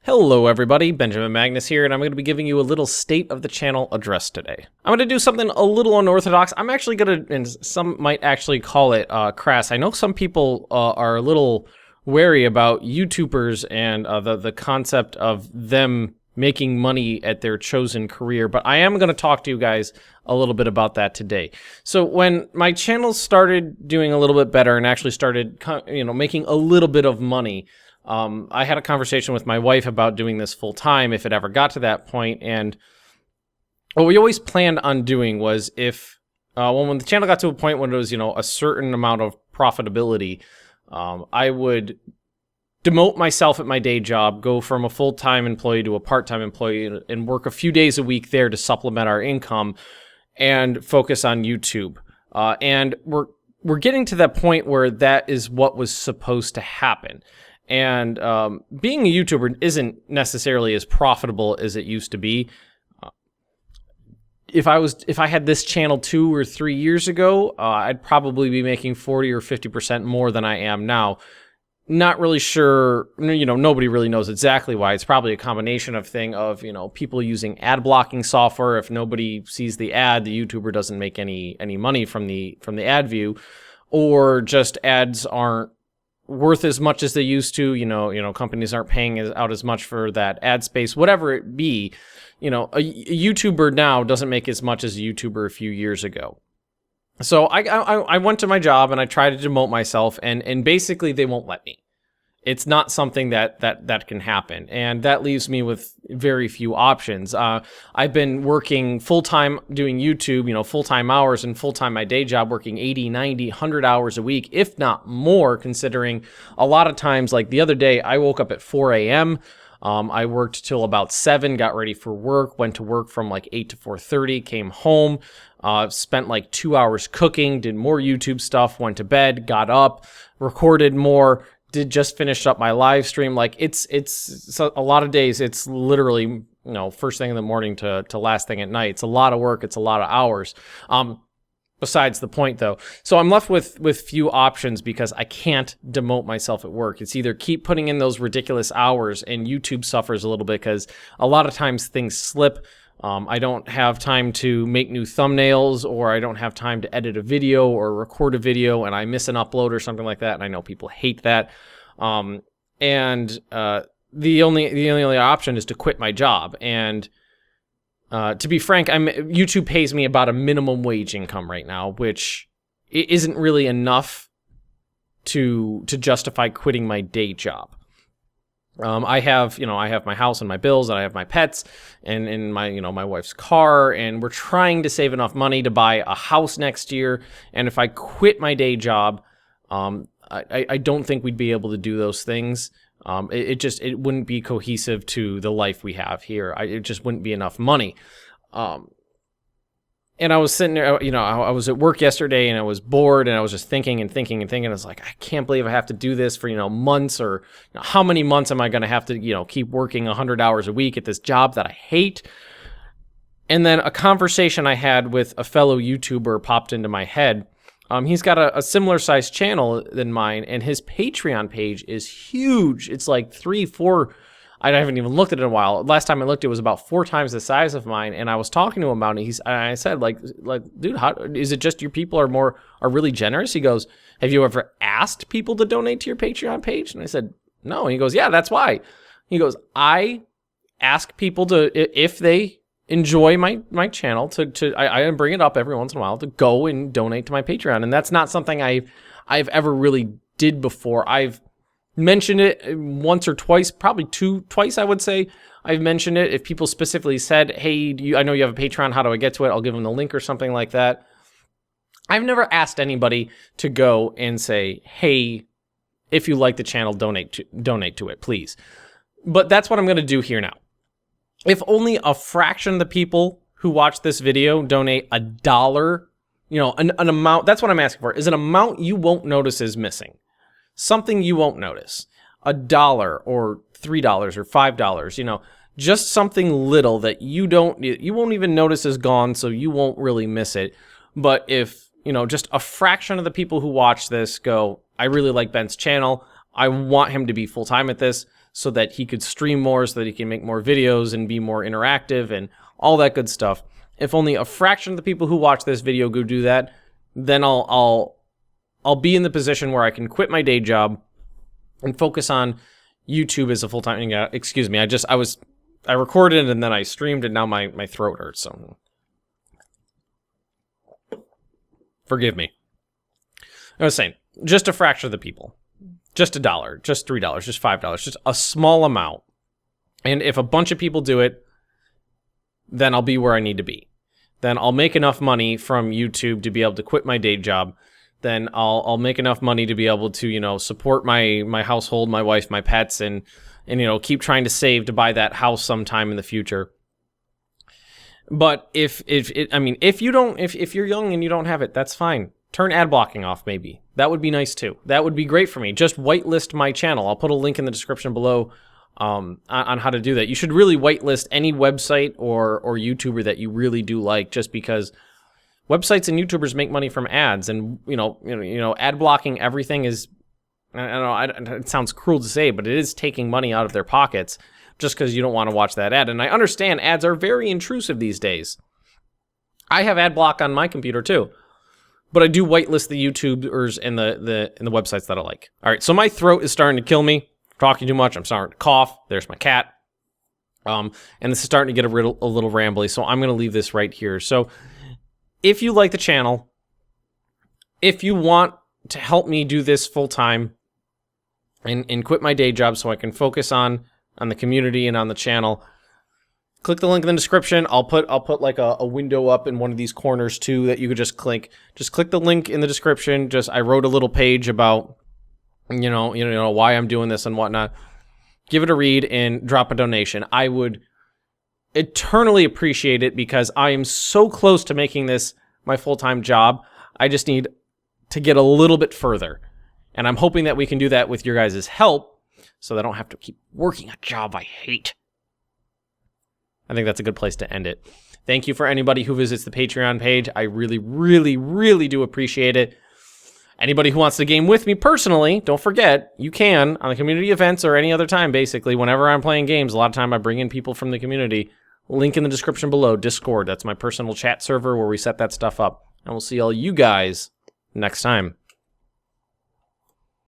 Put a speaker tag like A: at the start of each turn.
A: Hello everybody, Benjamin Magnus here, and I'm going to be giving you a little state of the channel address today. I'm going to do something a little unorthodox. I'm actually going to, and some might actually call it crass. I know some people are a little wary about YouTubers and the concept of them making money at their chosen career, but I am going to talk to you guys a little bit about that today. So when my channel started doing a little bit better and actually started, making a little bit of money, I had a conversation with my wife about doing this full time if it ever got to that point, and what we always planned on doing was if, when the channel got to a point when it was, a certain amount of profitability, I would demote myself at my day job, go from a full-time employee to a part-time employee, and work a few days a week there to supplement our income and focus on YouTube. And we're getting to that point where that is what was supposed to happen. And being a YouTuber isn't necessarily as profitable as it used to be. If I had this channel 2 or 3 years ago, I'd probably be making 40 or 50% more than I am now. Not really sure, nobody really knows exactly why. It's probably a combination of people using ad blocking software. If nobody sees the ad, the YouTuber doesn't make any money from the ad view, or just ads aren't worth as much as they used to. Companies aren't paying out as much for that ad space, whatever it be. A YouTuber now doesn't make as much as a YouTuber a few years ago. So I went to my job and I tried to demote myself, and basically they won't let me. It's not something that can happen, and that leaves me with very few options. I've been working full-time doing YouTube, full-time hours, and full-time my day job, working 80, 90, 100 hours a week, if not more, considering a lot of times, like the other day, I woke up at 4 a.m., I worked till about 7, got ready for work, went to work from like 8 to 4:30, came home, spent like 2 hours cooking, did more YouTube stuff, went to bed, got up, recorded more, just finished up my live stream. Like it's a lot of days. It's literally, first thing in the morning to last thing at night. It's a lot of work. It's a lot of hours. Besides the point though. So I'm left with few options because I can't demote myself at work. It's either keep putting in those ridiculous hours, and YouTube suffers a little bit because a lot of times things slip. I don't have time to make new thumbnails, or I don't have time to edit a video or record a video, and I miss an upload or something like that, and I know people hate that. The only option is to quit my job. And to be frank, YouTube pays me about a minimum wage income right now, which isn't really enough to justify quitting my day job. I have my house and my bills, and I have my pets and my wife's car, and we're trying to save enough money to buy a house next year. And if I quit my day job, I don't think we'd be able to do those things. It wouldn't be cohesive to the life we have here. It just wouldn't be enough money. And I was sitting there, I was at work yesterday and I was bored, and I was just thinking. I was like, I can't believe I have to do this for, months, or how many months am I going to have to, keep working 100 hours a week at this job that I hate? And then a conversation I had with a fellow YouTuber popped into my head. He's got a similar sized channel than mine, and his Patreon page is huge. It's like 3-4, I haven't even looked at it in a while. Last time I looked, it was about 4 times the size of mine, and I was talking to him about it. I said, like, dude, how is it just your people are really generous? He goes, have you ever asked people to donate to your Patreon page? And I said, no. And he goes, yeah, that's why. He goes, I ask people to, if they enjoy my channel, I bring it up every once in a while, to go and donate to my Patreon. And that's not something I've ever really did before. I've mentioned it once or twice, probably twice I would say. I've mentioned it. If people specifically said, hey, I know you have a Patreon, how do I get to it? I'll give them the link or something like that. I've never asked anybody to go and say, hey, if you like the channel, donate to it, please. But that's what I'm going to do here now. If only a fraction of the people who watch this video donate $1, an amount, that's what I'm asking for, is an amount you won't notice is missing. Something you won't notice. $1 or $3 or $5, just something little that you won't even notice is gone, so you won't really miss it. But if, just a fraction of the people who watch this go, I really like Ben's channel, I want him to be full-time at this, so that he could stream more, so that he can make more videos and be more interactive and all that good stuff. If only a fraction of the people who watch this video go do that, then I'll be in the position where I can quit my day job and focus on YouTube as a full-time. Excuse me, I recorded and then I streamed, and now my throat hurts. So forgive me. I was saying, just a fraction of the people, just $1, just $3, just $5, just a small amount. And if a bunch of people do it, then I'll be where I need to be. Then I'll make enough money from YouTube to be able to quit my day job. Then I'll make enough money to be able to, support my household, my wife, my pets, and keep trying to save to buy that house sometime in the future. But if you're young and you don't have it, that's fine. Turn ad blocking off, maybe. That would be nice too. That would be great for me. Just whitelist my channel. I'll put a link in the description below on how to do that. You should really whitelist any website or YouTuber that you really do like, just because websites and YouTubers make money from ads, and ad blocking everything is, I don't know, it sounds cruel to say, but it is taking money out of their pockets just because you don't want to watch that ad. And I understand ads are very intrusive these days. I have ad block on my computer too, but I do whitelist the YouTubers and the websites that I like. All right, so my throat is starting to kill me. Talking too much, I'm starting to cough. There's my cat. And this is starting to get a little rambly, so I'm going to leave this right here. So if you like the channel, if you want to help me do this full time and quit my day job so I can focus on the community and on the channel, click the link in the description. I'll put like a window up in one of these corners too that you could just click. Just click the link in the description. I wrote a little page about why I'm doing this and whatnot. Give it a read and drop a donation. I would eternally appreciate it, because I am so close to making this my full-time job. I just need to get a little bit further. And I'm hoping that we can do that with your guys' help, so that I don't have to keep working a job I hate. I think that's a good place to end it. Thank you for anybody who visits the Patreon page. I really, really, really do appreciate it. Anybody who wants to game with me personally, don't forget, you can on the community events or any other time, basically. Whenever I'm playing games, a lot of time I bring in people from the community. Link in the description below, Discord. That's my personal chat server where we set that stuff up. And we'll see all you guys next time.